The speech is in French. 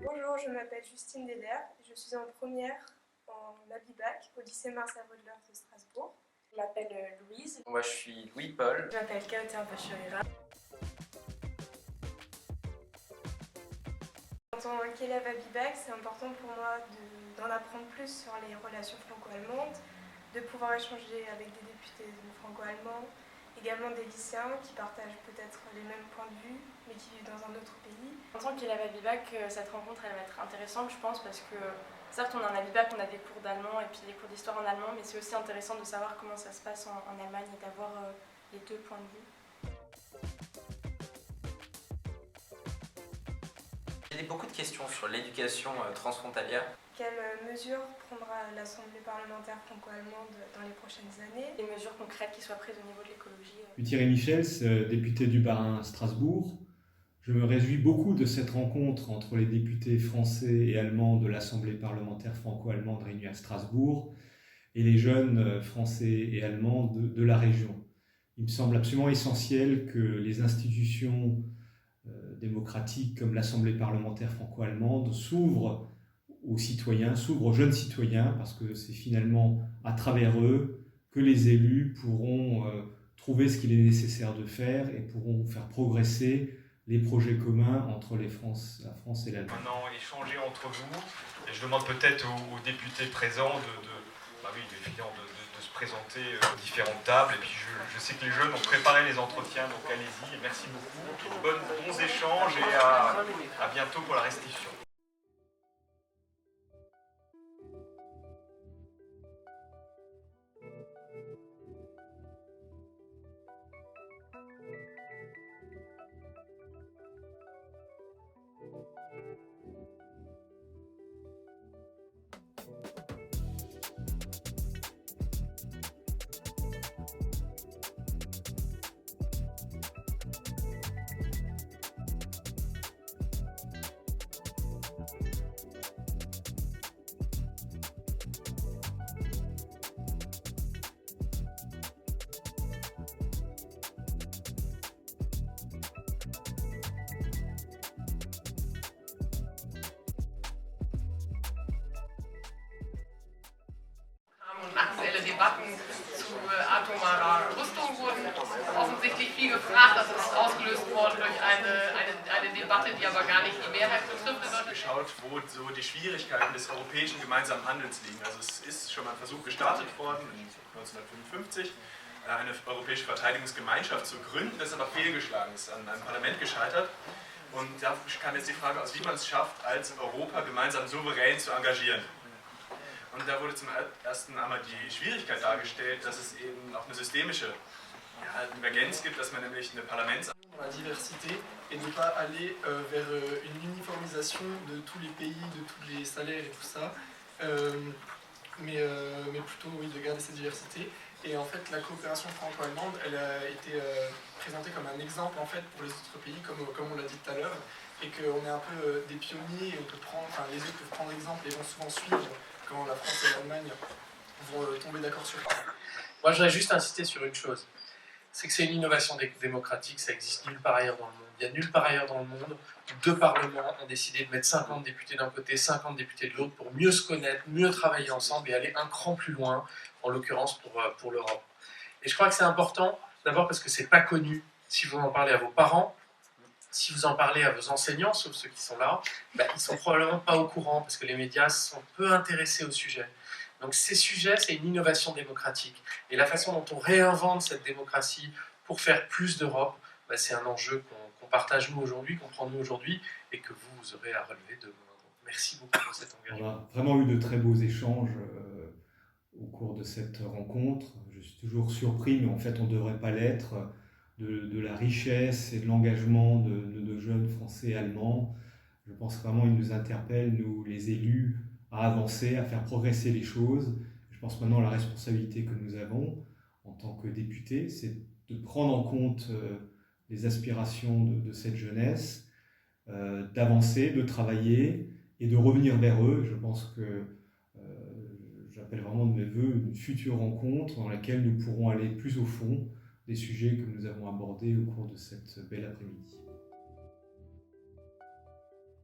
Bonjour, je m'appelle Justine Déder, je suis en première en Abibac au lycée Marcel-Roedler de Strasbourg. Je m'appelle Louise. Moi je suis Louis-Paul. Je m'appelle Kauter Bachirira. En tant qu'élève Abibac, c'est important pour moi d'en apprendre plus sur les relations franco-allemandes, de pouvoir échanger avec des députés franco-allemands, également des lycéens qui partagent peut-être les mêmes points de vue, mais qui vivent dans un autre pays. En tant qu'élève Abibac, cette rencontre elle va être intéressante, je pense, parce que certes, on a un Abibac, on a des cours d'allemand et puis des cours d'histoire en allemand, mais c'est aussi intéressant de savoir comment ça se passe en Allemagne et d'avoir les deux points de vue. J'ai beaucoup de questions sur l'éducation transfrontalière. Quelles mesures prendra l'Assemblée parlementaire franco-allemande dans les prochaines années? Des mesures concrètes qui soient prises au niveau de l'écologie. Thierry Michels, député du Bas-Rhin Strasbourg. Je me réjouis beaucoup de cette rencontre entre les députés français et allemands de l'Assemblée parlementaire franco-allemande réunie à Strasbourg et les jeunes français et allemands de la région. Il me semble absolument essentiel que les institutions démocratiques comme l'Assemblée parlementaire franco-allemande s'ouvrent aux citoyens, s'ouvrent aux jeunes citoyens, parce que c'est finalement à travers eux que les élus pourront trouver ce qu'il est nécessaire de faire et pourront faire progresser les projets communs entre la France et l'Allemagne. Maintenant, échanger entre vous, et je demande peut-être aux députés présents de se présenter différentes tables, et puis je sais que les jeunes ont préparé les entretiens, donc allez-y, et merci beaucoup, bons échanges, et à bientôt pour la restitution. Aktuelle Debatten zu atomarer Rüstung wurden offensichtlich viel gefragt. Das ist ausgelöst worden durch eine Debatte, die aber gar nicht die Mehrheit betrifft. Geschaut, wo so die Schwierigkeiten des europäischen gemeinsamen Handelns liegen. Also es ist schon mal ein Versuch gestartet worden, 1955, eine europäische Verteidigungsgemeinschaft zu gründen. Das ist aber fehlgeschlagen, ist an einem Parlament gescheitert. Und da kam jetzt die Frage aus, wie man es schafft, als Europa gemeinsam souverän zu engagieren. Und da wurde zum ersten einmal die Schwierigkeit dargestellt, dass es eben auch eine systemische Divergenz gibt, dass man nämlich eine la diversité et ne pas aller vers une uniformisation de tous les pays, de tous les salaires et tout ça, mais plutôt oui, de garder cette diversité. Et en fait, la coopération franco-allemande, elle a été présentée comme un exemple en fait pour les autres pays, comme on l'a dit tout à l'heure, et qu'on est un peu des pionniers et on peut prendre, enfin, les autres peuvent prendre exemple et vont souvent suivre quand la France et l'Allemagne vont tomber d'accord sur ça. Moi, je voudrais juste insister sur une chose, c'est que c'est une innovation démocratique, ça existe nulle part ailleurs dans le monde. Il y a nulle part ailleurs dans le monde où deux parlements ont décidé de mettre 50 députés d'un côté, 50 députés de l'autre pour mieux se connaître, mieux travailler ensemble et aller un cran plus loin, en l'occurrence pour l'Europe. Et je crois que c'est important, d'abord parce que c'est pas connu. Si vous en parlez à vos parents, si vous en parlez à vos enseignants, sauf ceux qui sont là, ils sont probablement pas au courant parce que les médias sont peu intéressés au sujet. Donc ces sujets, c'est une innovation démocratique. Et la façon dont on réinvente cette démocratie pour faire plus d'Europe, c'est un enjeu qu'on partage nous aujourd'hui, qu'on prend nous aujourd'hui, et que vous aurez à relever demain. Donc, merci beaucoup pour cet engagement. On a vraiment eu de très beaux échanges au cours de cette rencontre. Je suis toujours surpris, mais en fait on ne devrait pas l'être, de la richesse et de l'engagement de nos jeunes Français et Allemands. Je pense vraiment qu'ils nous interpellent, nous les élus, à avancer, à faire progresser les choses. Je pense maintenant à la responsabilité que nous avons en tant que députés, c'est de prendre en compte les aspirations de cette jeunesse, d'avancer, de travailler et de revenir vers eux. Je pense que j'appelle j'appelle vraiment de mes voeux une future rencontre dans laquelle nous pourrons aller plus au fond des sujets que nous avons abordés au cours de cette belle après-midi.